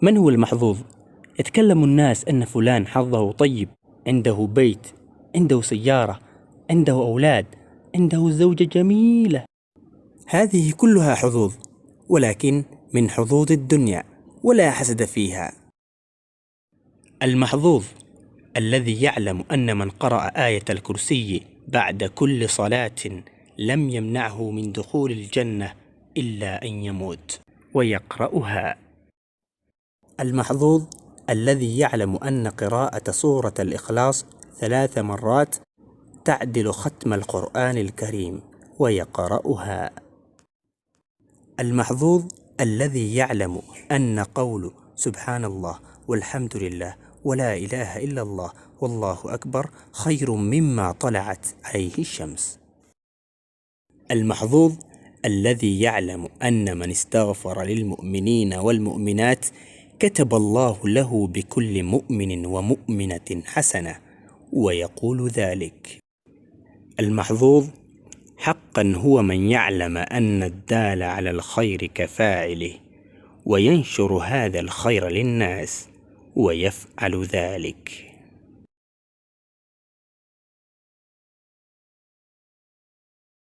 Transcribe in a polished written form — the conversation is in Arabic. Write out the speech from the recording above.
من هو المحظوظ؟ يتكلم الناس أن فلان حظه طيب، عنده بيت، عنده سيارة، عنده أولاد، عنده زوجة جميلة. هذه كلها حظوظ، ولكن من حظوظ الدنيا ولا حسد فيها. المحظوظ الذي يعلم أن من قرأ آية الكرسي بعد كل صلاة لم يمنعه من دخول الجنة إلا أن يموت ويقرأها. المحظوظ الذي يعلم أن قراءة سورة الإخلاص 3 مرات تعدل ختم القرآن الكريم ويقرأها. المحظوظ الذي يعلم أن قول سبحان الله والحمد لله ولا إله إلا الله والله أكبر خير مما طلعت عليه الشمس. المحظوظ الذي يعلم أن من استغفر للمؤمنين والمؤمنات كتب الله له بكل مؤمن ومؤمنة حسنة ويقول ذلك. المحظوظ حقا هو من يعلم أن الدال على الخير كفاعله وينشر هذا الخير للناس ويفعل ذلك.